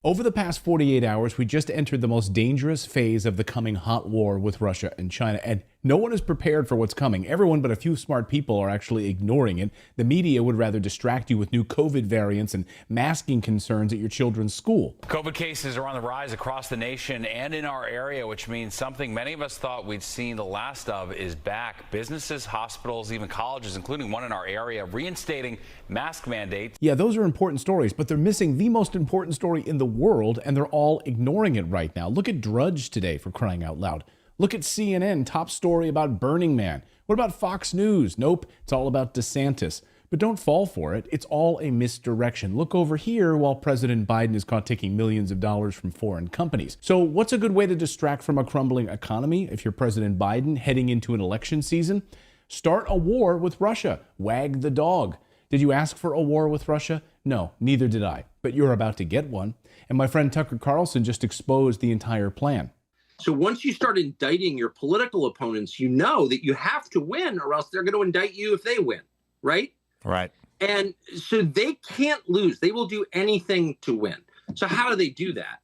Over the past 48 hours, we just entered the most dangerous phase of the coming hot war with Russia and China, and no one is prepared for what's coming. Everyone but a few smart people are actually ignoring it. The media would rather distract you with new COVID variants and masking concerns at your children's school. COVID cases are on the rise across the nation and in our area, which means something many of us thought we'd seen the last of is back. Businesses, hospitals, even colleges, including one in our area, reinstating mask mandates. Yeah, those are important stories, but they're missing the most important story in the world, and they're all ignoring it right now. Look at Drudge today, for crying out loud. Look at CNN, top story about Burning Man. What about Fox News? Nope, it's all about DeSantis. But don't fall for it. It's all a misdirection. Look over here while President Biden is caught taking millions of dollars from foreign companies. So what's a good way to distract from a crumbling economy if you're President Biden heading into an election season? Start a war with Russia. Wag the dog. Did you ask for a war with Russia? No, neither did I. But you're about to get one. And my friend Tucker Carlson just exposed the entire plan. So once you start indicting your political opponents, you know that you have to win or else they're going to indict you if they win, right? Right. And so they can't lose. They will do anything to win. So how do they do that?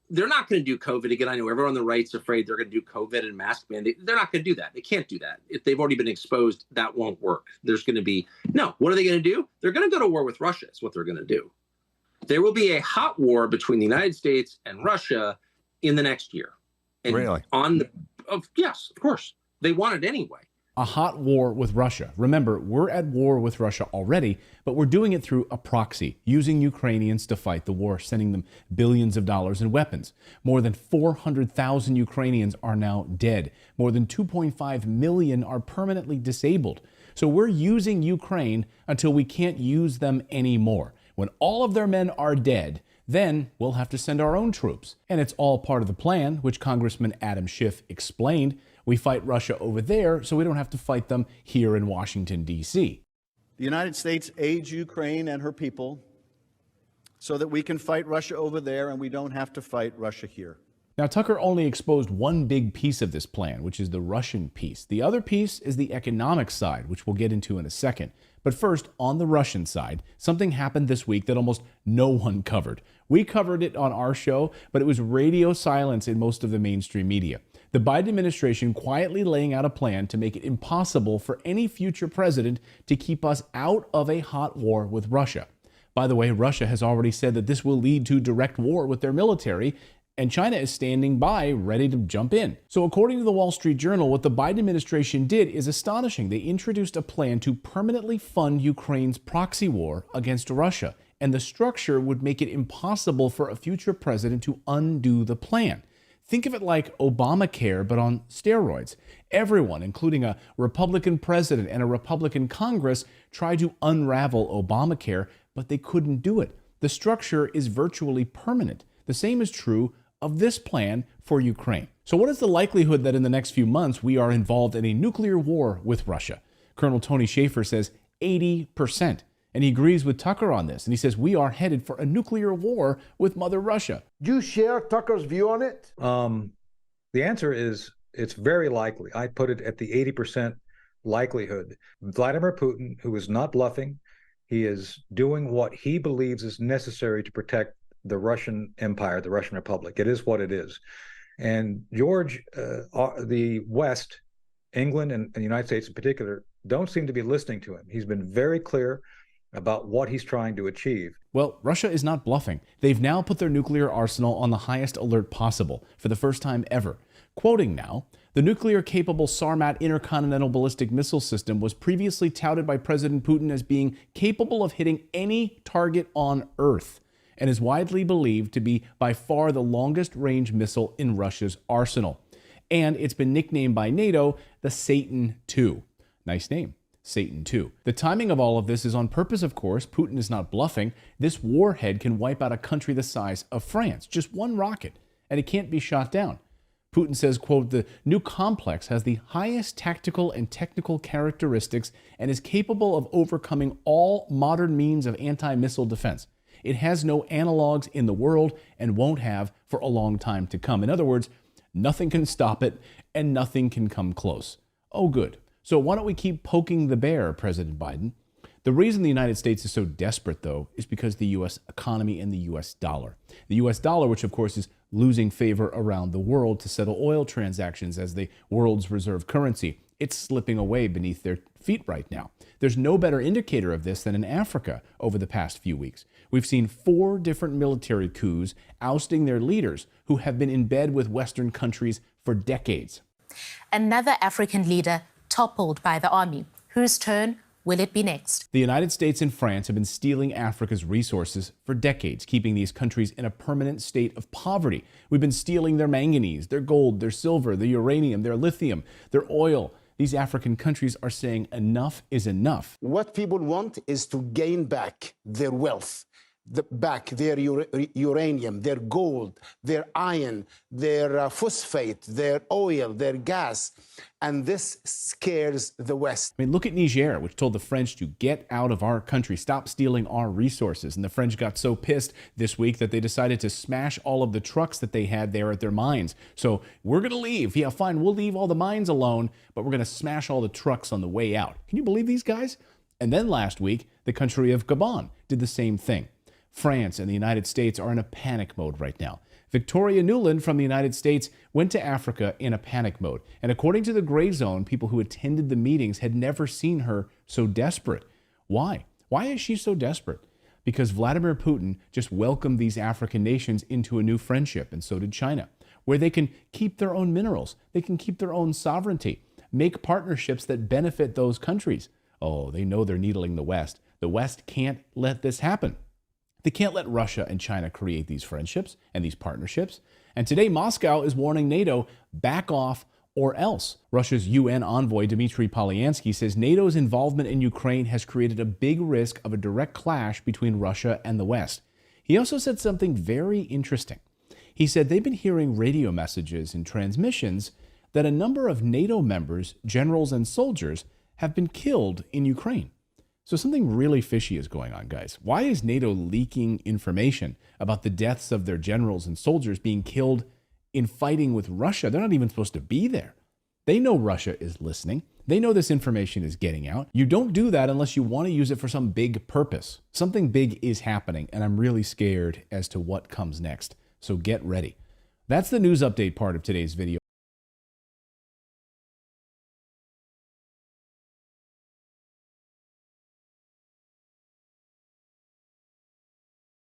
They're not going to do COVID again. I know everyone on the right's afraid they're going to do COVID and mask mandate. They're not going to do that. They can't do that. If they've already been exposed, that won't work. There's going to be, no, what are they going to do? They're going to go to war with Russia. Is what they're going to do. There will be a hot war between the United States and Russia in the next year. And really? Yes, of course. They want it anyway. A hot war with Russia. Remember, we're at war with Russia already, but we're doing it through a proxy, using Ukrainians to fight the war, sending them billions of dollars in weapons. More than 400,000 Ukrainians are now dead. More than 2.5 million are permanently disabled. So we're using Ukraine until we can't use them anymore. When all of their men are dead, then we'll have to send our own troops. And it's all part of the plan, which Congressman Adam Schiff explained. We fight Russia over there so we don't have to fight them here in Washington, D.C. The United States aids Ukraine and her people so that we can fight Russia over there and we don't have to fight Russia here. Now, Tucker only exposed one big piece of this plan, which is the Russian piece. The other piece is the economic side, which we'll get into in a second. But first, on the Russian side, something happened this week that almost no one covered. We covered it on our show, but it was radio silence in most of the mainstream media. The Biden administration quietly laying out a plan to make it impossible for any future president to keep us out of a hot war with Russia. By the way, Russia has already said that this will lead to direct war with their military, and China is standing by, ready to jump in. So according to the Wall Street Journal, what the Biden administration did is astonishing. They introduced a plan to permanently fund Ukraine's proxy war against Russia, and the structure would make it impossible for a future president to undo the plan. Think of it like Obamacare, but on steroids. Everyone, including a Republican president and a Republican Congress, tried to unravel Obamacare, but they couldn't do it. The structure is virtually permanent. The same is true of this plan for Ukraine. So what is the likelihood that in the next few months we are involved in a nuclear war with Russia? Colonel Tony Schaefer says 80%. And he agrees with Tucker on this. And he says we are headed for a nuclear war with Mother Russia. Do you share Tucker's view on it? The answer is it's very likely. I put it at the 80% likelihood. Vladimir Putin, who is not bluffing, he is doing what he believes is necessary to protect the Russian Empire, the Russian Republic. It is what it is. And George, the West, England and the United States in particular, don't seem to be listening to him. He's been very clear about what he's trying to achieve. Well, Russia is not bluffing. They've now put their nuclear arsenal on the highest alert possible for the first time ever. Quoting now, the nuclear-capable Sarmat intercontinental ballistic missile system was previously touted by President Putin as being capable of hitting any target on Earth and is widely believed to be by far the longest-range missile in Russia's arsenal. And it's been nicknamed by NATO the Satan II. Nice name. Satan II. The timing of all of this is on purpose, of course. Putin is not bluffing. This warhead can wipe out a country the size of France. Just one rocket, and it can't be shot down. Putin says, quote, the new complex has the highest tactical and technical characteristics and is capable of overcoming all modern means of anti-missile defense. It has no analogs in the world and won't have for a long time to come. In other words, nothing can stop it and nothing can come close. Oh, good. So why don't we keep poking the bear, President Biden? The reason the United States is so desperate, though, is because the U.S. economy and the U.S. dollar. The U.S. dollar, which of course is losing favor around the world to settle oil transactions as the world's reserve currency, it's slipping away beneath their feet right now. There's no better indicator of this than in Africa over the past few weeks. We've seen 4 different military coups ousting their leaders who have been in bed with Western countries for decades. Another African leader toppled by the army. Whose turn will it be next? The United States and France have been stealing Africa's resources for decades, keeping these countries in a permanent state of poverty. We've been stealing their manganese, their gold, their silver, their uranium, their lithium, their oil. These African countries are saying enough is enough. What people want is to gain back their wealth, back their uranium, their gold, their iron, their phosphate, their oil, their gas. And this scares the West. I mean, look at Niger, which told the French to get out of our country, stop stealing our resources. And the French got so pissed this week that they decided to smash all of the trucks that they had there at their mines. So we're going to leave. Yeah, fine, we'll leave all the mines alone, but we're going to smash all the trucks on the way out. Can you believe these guys? And then last week, the country of Gabon did the same thing. France and the United States are in a panic mode right now. Victoria Nuland from the United States went to Africa in a panic mode. And according to the Gray Zone, people who attended the meetings had never seen her so desperate. Why? Why is she so desperate? Because Vladimir Putin just welcomed these African nations into a new friendship, and so did China, where they can keep their own minerals, they can keep their own sovereignty, make partnerships that benefit those countries. Oh, they know they're needling the West. The West can't let this happen. They can't let Russia and China create these friendships and these partnerships. And today, Moscow is warning NATO, back off or else. Russia's UN envoy, Dmitry Polyansky, says NATO's involvement in Ukraine has created a big risk of a direct clash between Russia and the West. He also said something very interesting. He said they've been hearing radio messages and transmissions that a number of NATO members, generals, and soldiers have been killed in Ukraine. So something really fishy is going on, guys. Why is NATO leaking information about the deaths of their generals and soldiers being killed in fighting with Russia? They're not even supposed to be there. They know Russia is listening. They know this information is getting out. You don't do that unless you want to use it for some big purpose. Something big is happening, and I'm really scared as to what comes next. So get ready. That's the news update part of today's video.